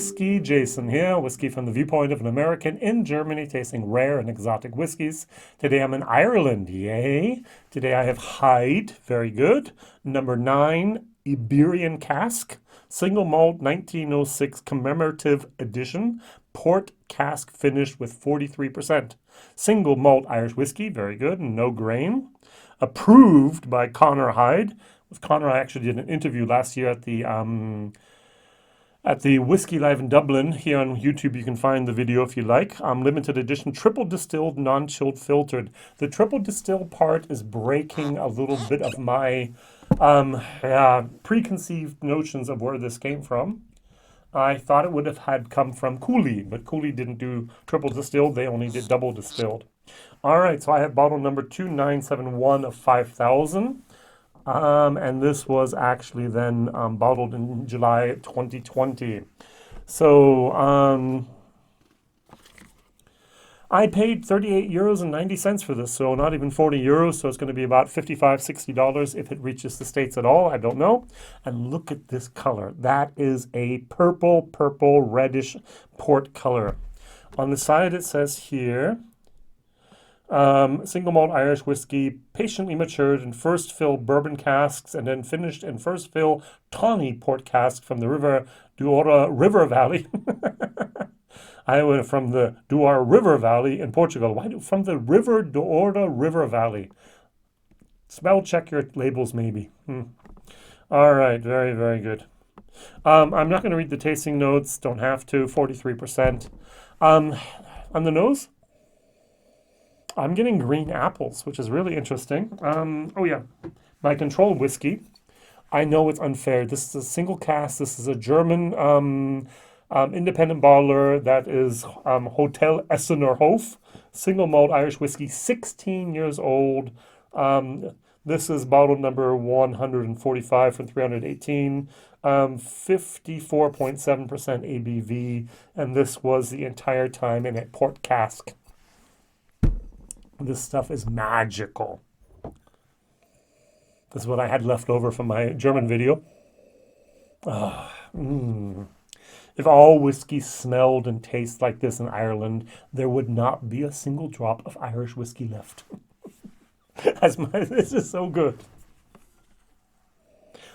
WhiskyJason here, whiskey from the viewpoint of an American in Germany, tasting rare and exotic whiskeys. Today I'm in Ireland, yay! Today I have Hyde, very good. Number 9, Iberian Cask, single malt 1906 commemorative edition, port cask finished with 43%. Single malt Irish whiskey, very good, no grain. Approved by Connor Hyde. With Connor, I actually did an interview last year at the Whiskey Live in Dublin. Here on YouTube, you can find the video if you like. Limited edition, triple distilled, non-chilled filtered. The triple distilled part is breaking a little bit of my preconceived notions of where this came from. I thought it would have had come from Cooley, but Cooley didn't do triple distilled. They only did double distilled. All right, so I have bottle number 2971 of 5,000. And this was actually then bottled in July 2020. So I paid 38 euros and 90 cents for this, so not even 40 euros. So it's going to be about $55, $60 if it reaches the States at all. I don't know. And look at this color. That is a purple, reddish port color. On the side it says here, single malt Irish whiskey, patiently matured in first fill bourbon casks and then finished in first fill Tawny Port cask from the Douro River Valley. I went from the Douro River Valley in Portugal. From the Douro River Valley. Smell check your labels maybe. All right, very, very good. I'm not going to read the tasting notes. Don't have to. 43%. On the nose, I'm getting green apples, which is really interesting. Oh yeah, my controlled whiskey. I know it's unfair. This is a single cask. This is a German independent bottler that is Hotel Essener Hof. Single malt Irish whiskey, 16 years old. This is bottle number 145 from 318. 54.7% ABV. And this was the entire time in a port cask. This stuff is magical. This is what I had left over from my German video. If all whiskey smelled and tasted like this in Ireland, there would not be a single drop of Irish whiskey left. This is so good.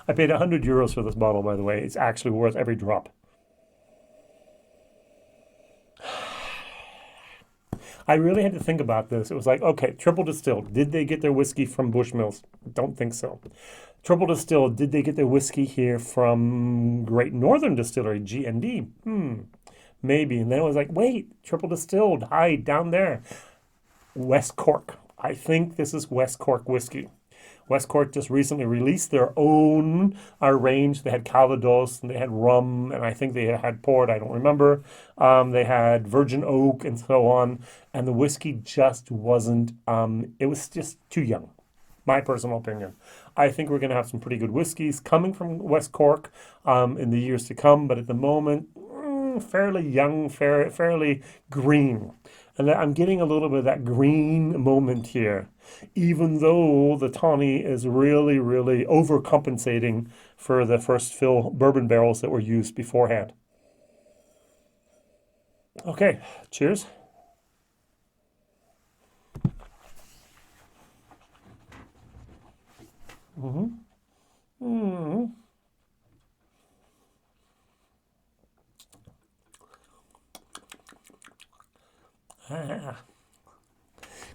I paid 100 euros for this bottle, by the way. It's actually worth every drop. I really had to think about this. It was like, okay, triple distilled. Did they get their whiskey from Bushmills? Don't think so. Triple distilled. Did they get their whiskey here from Great Northern Distillery, G&D? Maybe. And then it was like, wait, triple distilled. Hyde down there. West Cork. I think this is West Cork whiskey. West Cork just recently released their own range. They had Calvados and they had rum, and I think they had port. I don't remember. They had virgin oak and so on. And the whiskey just wasn't, it was just too young. My personal opinion. I think we're going to have some pretty good whiskeys coming from West Cork in the years to come. But at the moment, fairly young, fairly green. And I'm getting a little bit of that green moment here, even though the Tawny is really, really overcompensating for the first fill bourbon barrels that were used beforehand. Okay, cheers.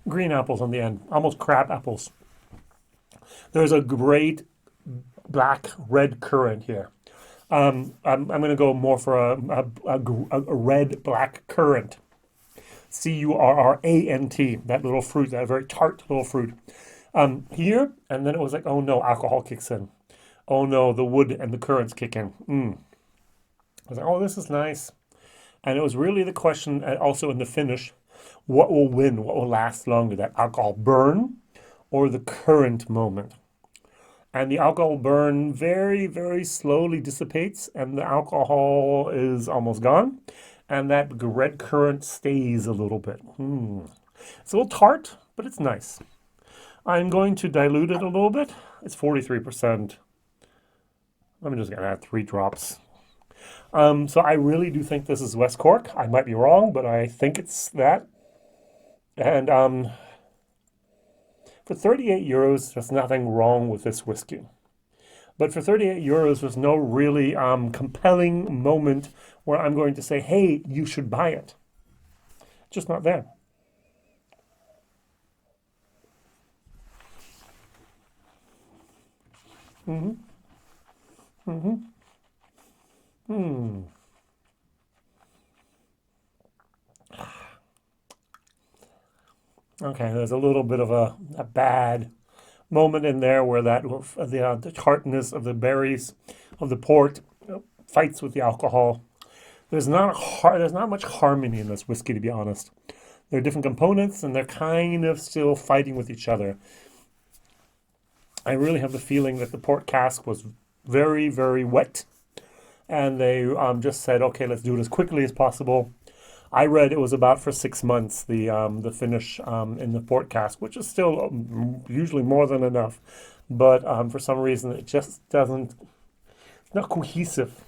Green apples on the end, almost crab apples. There's a great black-red currant here. I'm going to go more for a red-black currant. C-U-R-R-A-N-T, that little fruit, that very tart little fruit. Here, and then it was like, oh no, alcohol kicks in. Oh no, the wood and the currants kick in. I was like, oh, this is nice. And it was really the question, also in the finish, what will win? What will last longer? That alcohol burn or the currant moment? And the alcohol burn very, very slowly dissipates, and the alcohol is almost gone. And that red currant stays a little bit. It's a little tart, but it's nice. I'm going to dilute it a little bit. It's 43%. I'm just going to add 3 drops. So I really do think this is West Cork. I might be wrong, but I think it's that. And for 38 euros, there's nothing wrong with this whiskey. But for 38 euros, there's no really compelling moment where I'm going to say, hey, you should buy it. Just not there. Mm-hmm. Mm-hmm. Hmm. Okay, there's a little bit of a bad moment in there where the tartness of the berries of the port fights with the alcohol. There's not much harmony in this whiskey, to be honest. There are different components, and they're kind of still fighting with each other. I really have the feeling that the port cask was very, very wet, and they just said, okay, let's do it as quickly as possible. I read it was about for 6 months, the finish in the port cask, which is still usually more than enough. But for some reason, it just doesn't, it's not cohesive.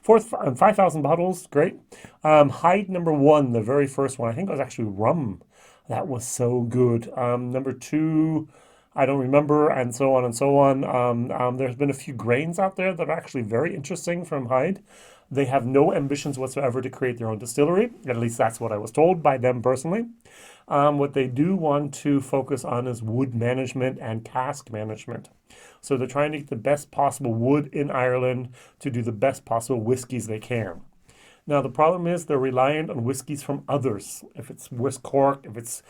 5,000 bottles, great. Hyde No. 1, the very first one, I think it was actually rum. That was so good. Number 2, I don't remember, and so on and so on. There's been a few grains out there that are actually very interesting from Hyde. They have no ambitions whatsoever to create their own distillery. At least that's what I was told by them personally. What they do want to focus on is wood management and cask management. So they're trying to get the best possible wood in Ireland to do the best possible whiskies they can. Now, the problem is they're reliant on whiskies from others. If it's West Cork, if it's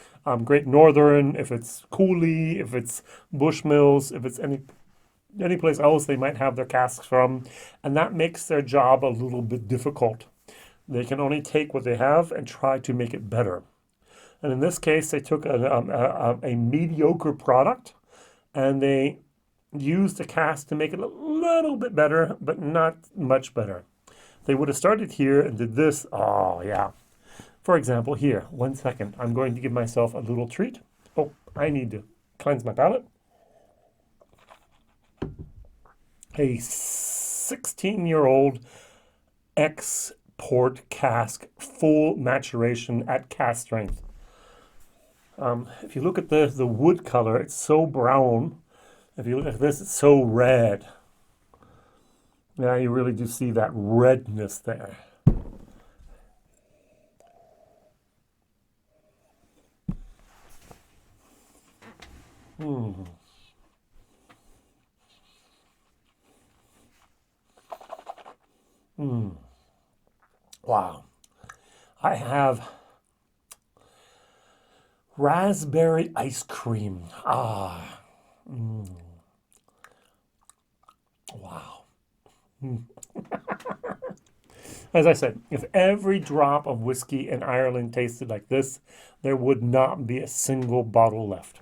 Great Northern, if it's Cooley, if it's Bushmills, if it's any place else they might have their casks from. And that makes their job a little bit difficult. They can only take what they have and try to make it better. And in this case, they took a mediocre product and they used the cask to make it a little bit better, but not much better. They would have started here and did this. Oh, yeah. For example, here, 1 second. I'm going to give myself a little treat. Oh, I need to cleanse my palate. A 16-year-old ex-port cask, full maturation at cask strength. If you look at the wood color, it's so brown. If you look at this, it's so red. Yeah, you really do see that redness there. Mm. Mm. Wow. I have raspberry ice cream. Ah. Mm. Wow. Mm. As I said, if every drop of whiskey in Ireland tasted like this, there would not be a single bottle left.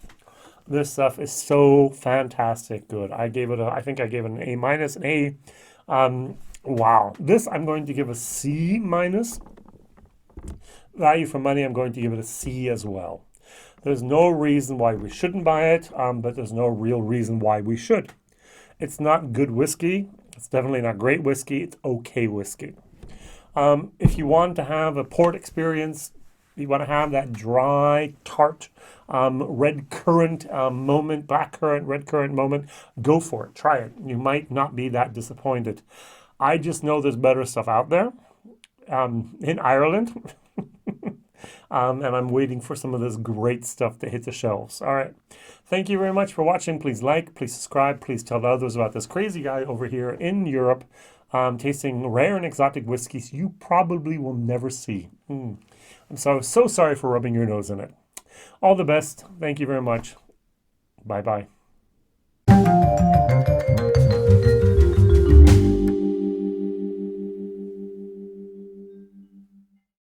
This stuff is so fantastic good. I think I gave it an A minus, an A. Wow. This I'm going to give a C minus. Value for money, I'm going to give it a C as well. There's no reason why we shouldn't buy it, but there's no real reason why we should. It's not good whiskey. It's definitely not great whiskey. It's okay whiskey. If you want to have a port experience, you want to have that dry, tart, red currant moment, black currant, red currant moment, go for it. Try it. You might not be that disappointed. I just know there's better stuff out there in Ireland. And I'm waiting for some of this great stuff to hit the shelves. All right. Thank you very much for watching. Please like, please subscribe, please tell others about this crazy guy over here in Europe tasting rare and exotic whiskeys you probably will never see. I'm so sorry for rubbing your nose in it. All the best. Thank you very much. Bye-bye.